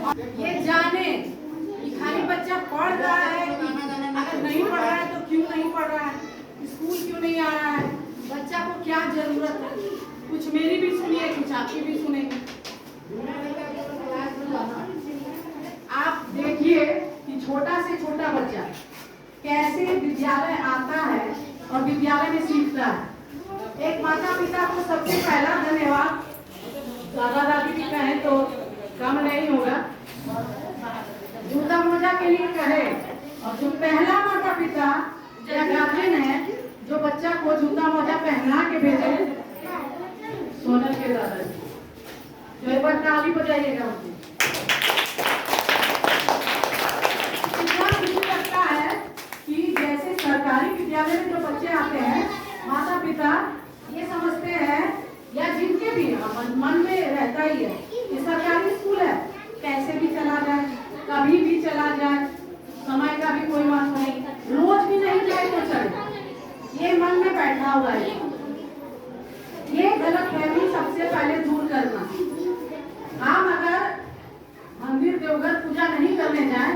ये जाने कि खाली बच्चा पढ़ रहा है, अगर नहीं पढ़ रहा है तो क्यों नहीं पढ़ रहा है, स्कूल क्यों नहीं आ रहा है, बच्चा को क्या जरूरत है। कुछ मेरी भी सुनिए, कुछ आपकी भी सुनेंगे। आप देखिए कि छोटा से छोटा बच्चा कैसे विद्यालय आता है और विद्यालय में सीखता है। एक माता पिता को सबसे पहला धन्यवाद, दादा दादी भी कहें तो कम नहीं होगा, जूता मोजा के लिए कहे। और जो पहला माता पिता या गार्जियन है जो बच्चा को जूता मोजा पहना के भेजे, सोनल के दादाजी, जो एक बार ताली बजाइएगा उसे। मुझे लगता है कि जैसे सरकारी विद्यालय में जो बच्चे आते हैं, माता पिता ये समझते हैं या जिनके भी मन में रहता ही है कि सरकारी स्कूल है, कैसे भी चला जाए, कभी भी चला जाए, समय का भी कोई महत्व नहीं, रोज भी नहीं जाए तो चले, ये मन में बैठा हुआ है। ये गलतफहमी सबसे पहले दूर करना। हम अगर मंदिर देवघर पूजा नहीं करने जाए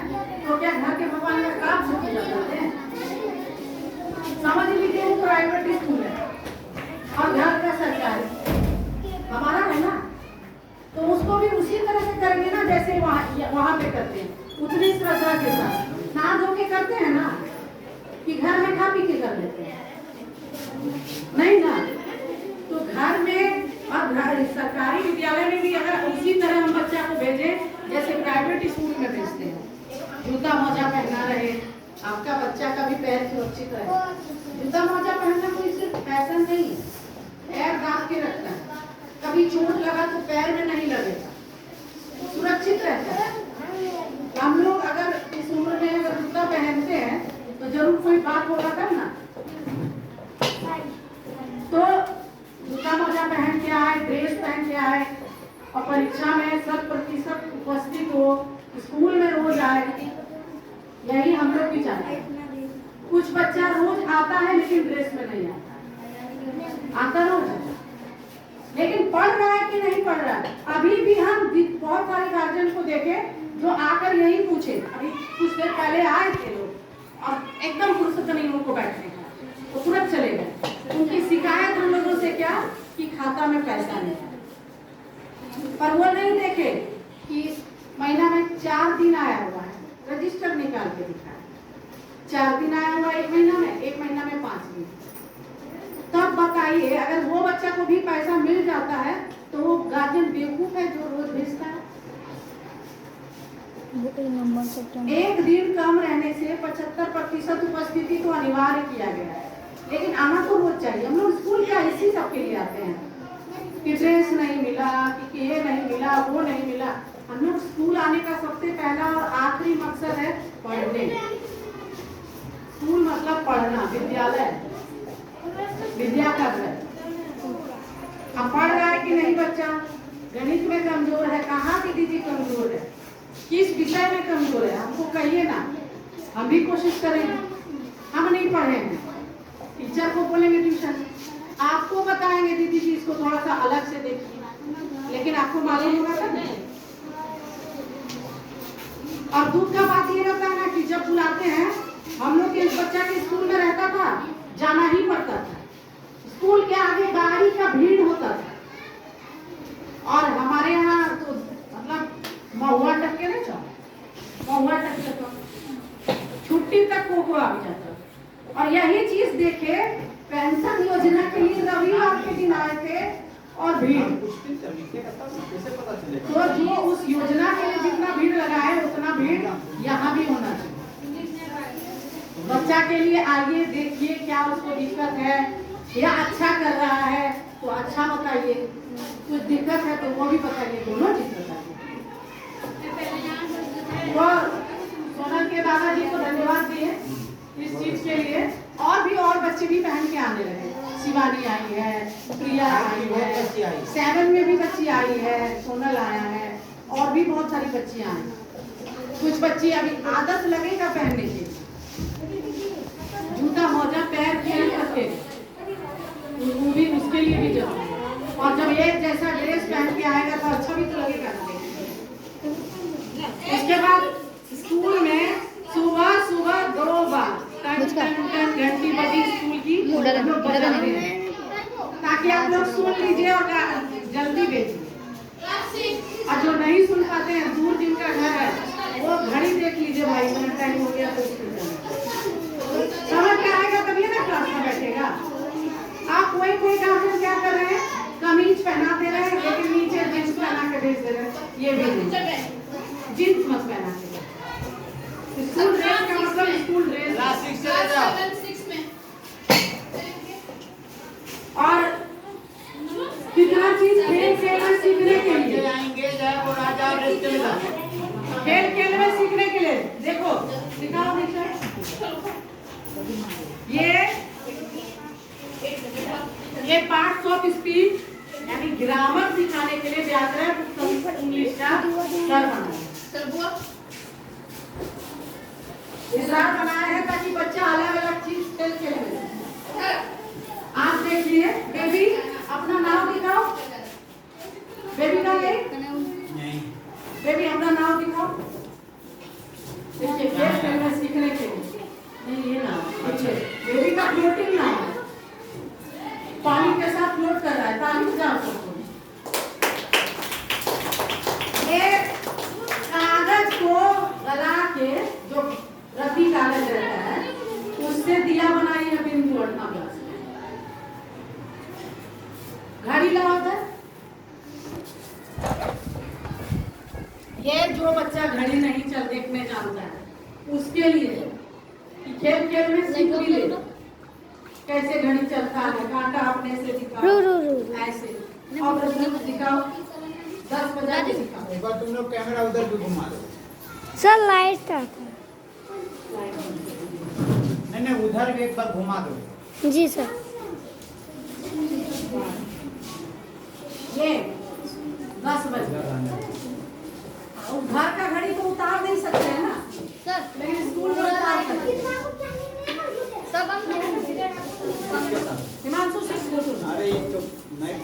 तो क्या घर के भगवान का काम से पूजा करते हैं? समझ लीजिए वो प्राइवेट स्कूल है और घर का सरकारी हमारा है ना, तो उसको भी उसी तरह से करेंगे ना जैसे वहाँ पे करते हैं, उतनी श्रद्धा के साथ नहा धो के करते हैं ना, कि घर में खा पी के कर लेते हैं, नहीं ना। तो घर में और सरकारी विद्यालय में भी अगर उसी तरह हम बच्चा को भेजें जैसे प्राइवेट स्कूल में भेजते हैं, जूता मोजा पहना रहे, आपका बच्चा का भी पैर सुरक्षित रहे। जूता मोजा पहनना कोई सिर्फ फैशन नहीं है, पैर दाब के रखना है, कभी चोट लगा तो पैर में नहीं लगेगा, सुरक्षित रहता है। हम लोग अगर इस उम्र में अगर जूता पहनते हैं तो जरूर कोई बात होगा तब ना। तो जूता मोजा पहन के आए, ड्रेस पहन के आए और परीक्षा में 100% उपस्थित हो, स्कूल में रोज आए, यही हम लोग भी चाहते हैं। कुछ बच्चा रोज आता है लेकिन ड्रेस में नहीं आता रोज है, लेकिन पढ़ रहा है कि नहीं पढ़ रहा है। अभी भी हम बहुत सारे गार्जियन को देखे जो आकर यही पूछे, अभी कुछ देर पहले आए थे लोग और एकदम फुर्सत नहीं उनको बैठने का, वो तुरंत चले गए। उनकी शिकायत हम लोगों से क्या कि खाता में पैसा नहीं है, पर वो नहीं देखे कि महीना में 4 दिन आया हुआ है, रजिस्टर निकाल के दिखाया, 4 दिन आया हुआ एक महीना में 5 दिन। तब बताइए अगर वो बच्चा को भी पैसा मिल जाता है तो वो गार्जियन बेवकूफ है जो रोज भेजता है। एक दिन कम रहने से 75% उपस्थिति तो अनिवार्य किया गया है, लेकिन आना तो रोज चाहिए। हम लोग स्कूल क्या इसी सबके लिए आते हैं कि ड्रेस नहीं मिला, कि ये नहीं मिला, वो नहीं मिला। हम लोग स्कूल आने का सबसे पहला और आखिरी मकसद है पढ़ने। स्कूल मतलब पढ़ना, विद्यालय, विद्या का घर। अब पढ़ रहा है कि नहीं बच्चा, गणित में कमजोर है, कहाँ की दीदी कमजोर है, किस विषय में कमजोर है, हमको कहिए ना, हम भी कोशिश करेंगे। हम नहीं पढ़े हैं, टीचर को बोलेंगे ट्यूशन, आपको बताएंगे दीदी जी इसको थोड़ा सा अलग से देखिए, लेकिन आपको मालूम होगा तब नहीं। और दुख का बात ये होता है ना कि जब बुलाते हैं, हम लोग के बच्चा के स्कूल में रहता था, जाना ही पड़ता था, स्कूल के आगे गाड़ी का भीड़ होता था। और हमारे यहाँ तो मतलब महुआ तक के ना चलो, महुआ तक के छुट्टी तक को आ जाता। और यही चीज देखे पेंशन योजना के लिए रविवार के दिन आए थे और भीड़, तो जो उस योजना के लिए जितना भीड़ लगा है उतना भीड़ यहाँ भी होना चाहिए। बच्चा के लिए आइए, देखिए क्या उसको दिक्कत है या अच्छा कर रहा है तो अच्छा बताइए, कुछ दिक्कत है तो वो भी बताइए, दोनों चीज बताइए। तो सोनल के दादाजी को धन्यवाद दिए इस चीज के लिए। और बच्चे भी पहन के आने लगे, शिवानी आई है, प्रिया आई है, 7 में भी बच्ची आई है, सोनल आया है, और भी बहुत सारी बच्चियां हैं। कुछ बच्ची अभी आदत लगेगा पहनने की, जूता मोजा पैर खेल करके, वो भी उसके लिए भी जरूरी है। और जब एक जैसा ड्रेस पहन के आएगा तो अच्छा भी तो लगेगा। उसके बाद स्कूल में सुबह सुबह 2 बार टन घंटी बजी स्कूल की, हम लोग बजाते हैं ताकि आप लोग सुन लीजिए और जल्दी भेजिए। और जो नहीं सुन पाते हैं, दूर जिनका घर है, वो घड़ी देख लीजिए, भाई मेरा टाइम हो गया तो स्कूल जाना। समझ में आएगा तभी ना क्लास में बैठेगा। आप कोई गार्जियन क्या कर रहे हैं, कमीज पहना दे रहे हैं लेकिन नीचे जींस पहना के भेज दे रहे हैं, ये भी नहीं, जींस मत पहना के। स्कूल ड्रेस का मतलब स्कूल ड्रेस। और कितना चीज खेल खेल में सीखने के लिए, खेल खेल में सीखने के लिए। देखो दिखाओ देखो, ये पार्ट्स ऑफ स्पीच यानी ग्रामर सिखाने के लिए व्याकरण इंग्लिश का सर बनाया है ताकि बच्चा अलग अलग चीज खेल खेले। आप देखिए, बेबी अपना नाम दिखाओ, बेबी का नहीं, बेबी अपना नाम दिखाओ। देखिए खेल खेल में सीखने के लिए नहीं, ये नाम बेबी का फ्लोटिंग नाम है, पानी के साथ फ्लोट कर रहा है, ताली बजाओ सबको। ये कागज को गला के, जो रद्दी कागज रहता है, उससे दिया बनाई है बिंदु 8वां क्लास में। घड़ी लगाता है, ये जो बच्चा घड़ी नहीं चल देखने जानता है उसके लिए खेल खेल में सीख भी ले कैसे घड़ी चलता है, कांटा अपने से दिखाओ, ऐसे और दिखाओ, 10 बजा के दिखाओ। एक बार तुम लोग कैमरा उधर भी घुमा दो सर, लाइट था। नहीं उधर भी एक बार घुमा दो। जी सर। ये 10 बजे घर का घड़ी तो उतार नहीं सकते हैं ना सर, लेकिन स्कूल में उतार सकते हैं। सब हम हिमांशु से अरे ये तो नहीं